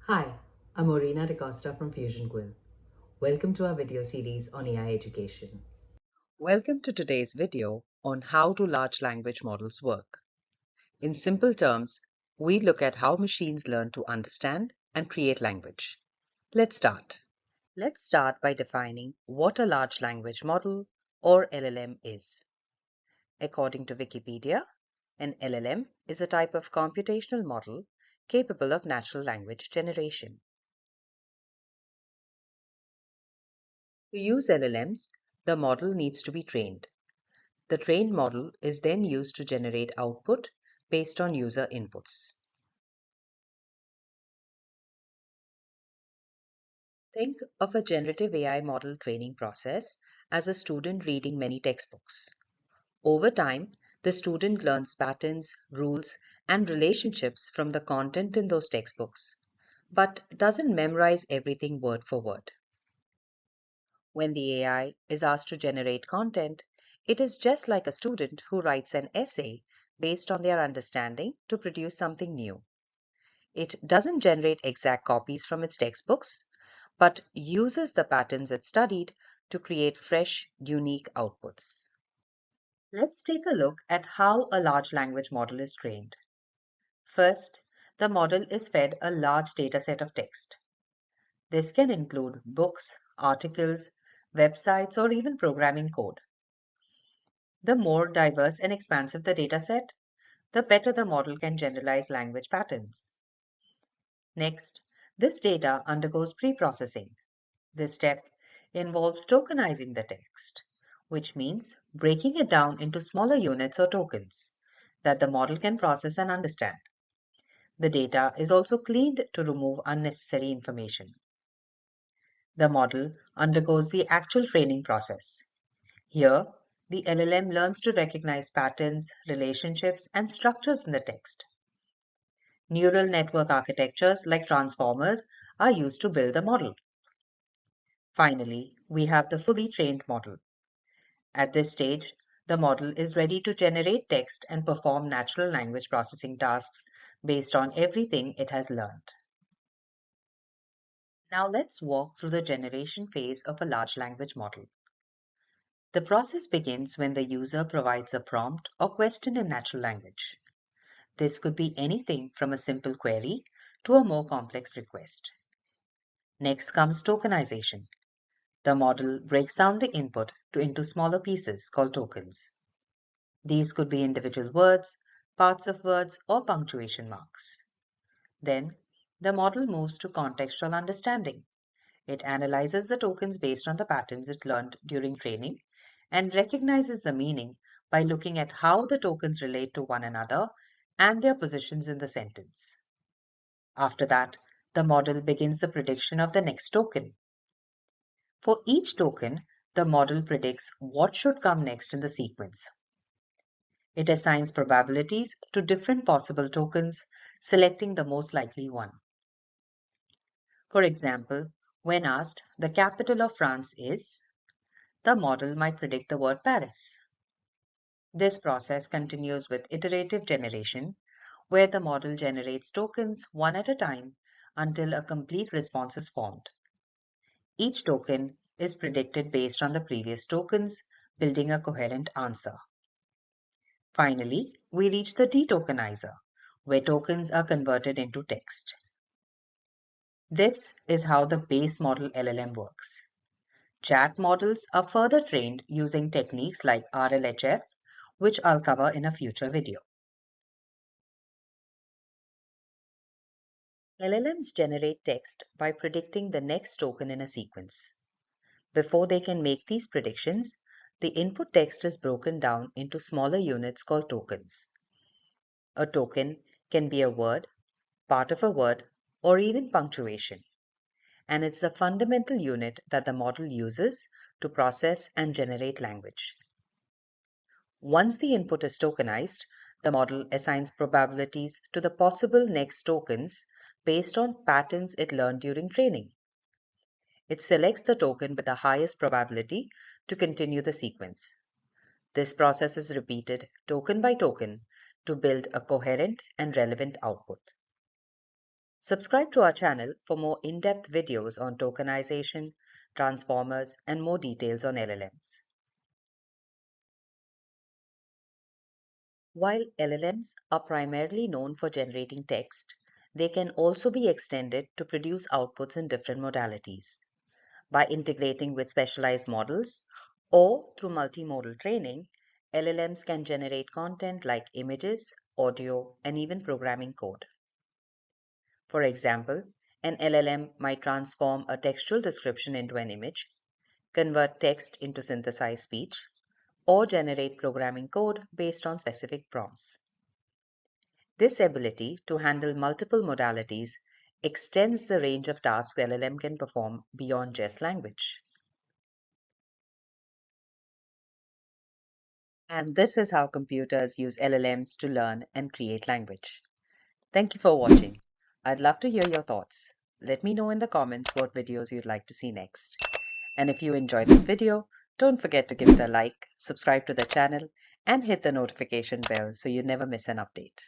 Hi, I'm Orina DaCosta from Fusion Quill. Welcome to our video series on AI education. Welcome to today's video on how do large language models work. In simple terms, we look at how machines learn to understand and create language. Let's start. Let's start by defining what a large language model or LLM is. According to Wikipedia, an LLM is a type of computational model capable of natural language generation. To use LLMs, the model needs to be trained. The trained model is then used to generate output based on user inputs. Think of a generative AI model training process as a student reading many textbooks. Over time, the student learns patterns, rules, and relationships from the content in those textbooks, but doesn't memorize everything word for word. When the AI is asked to generate content, it is just like a student who writes an essay based on their understanding to produce something new. It doesn't generate exact copies from its textbooks, but uses the patterns it studied to create fresh, unique outputs. Let's take a look at how a large language model is trained. First, the model is fed a large dataset of text. This can include books, articles, websites, or even programming code. The more diverse and expansive the dataset, the better the model can generalize language patterns. Next, this data undergoes pre-processing. This step involves tokenizing the text, which means breaking it down into smaller units or tokens that the model can process and understand. The data is also cleaned to remove unnecessary information. The model undergoes the actual training process. Here, the LLM learns to recognize patterns, relationships, and structures in the text. Neural network architectures like transformers are used to build the model. Finally, we have the fully trained model. At this stage, the model is ready to generate text and perform natural language processing tasks based on everything it has learned. Now let's walk through the generation phase of a large language model. The process begins when the user provides a prompt or question in natural language. This could be anything from a simple query to a more complex request. Next comes tokenization. The model breaks down the input into smaller pieces called tokens. These could be individual words, parts of words, or punctuation marks. Then, the model moves to contextual understanding. It analyzes the tokens based on the patterns it learned during training and recognizes the meaning by looking at how the tokens relate to one another and their positions in the sentence. After that, the model begins the prediction of the next token. For each token, the model predicts what should come next in the sequence. It assigns probabilities to different possible tokens, selecting the most likely one. For example, when asked, the capital of France is, the model might predict the word Paris. This process continues with iterative generation, where the model generates tokens one at a time until a complete response is formed. Each token is predicted based on the previous tokens, building a coherent answer. Finally, we reach the detokenizer, where tokens are converted into text. This is how the base model LLM works. Chat models are further trained using techniques like RLHF, which I'll cover in a future video. LLMs generate text by predicting the next token in a sequence. Before they can make these predictions, the input text is broken down into smaller units called tokens. A token can be a word, part of a word, or even punctuation, and it's the fundamental unit that the model uses to process and generate language. Once the input is tokenized, the model assigns probabilities to the possible next tokens based on patterns it learned during training. It selects the token with the highest probability to continue the sequence. This process is repeated token by token to build a coherent and relevant output. Subscribe to our channel for more in-depth videos on tokenization, transformers, and more details on LLMs. While LLMs are primarily known for generating text, they can also be extended to produce outputs in different modalities. By integrating with specialized models or through multimodal training, LLMs can generate content like images, audio, and even programming code. For example, an LLM might transform a textual description into an image, convert text into synthesized speech, or generate programming code based on specific prompts. This ability to handle multiple modalities extends the range of tasks LLM can perform beyond just language. And this is how computers use LLMs to learn and create language. Thank you for watching. I'd love to hear your thoughts. Let me know in the comments what videos you'd like to see next. And if you enjoyed this video, don't forget to give it a like, subscribe to the channel, and hit the notification bell so you never miss an update.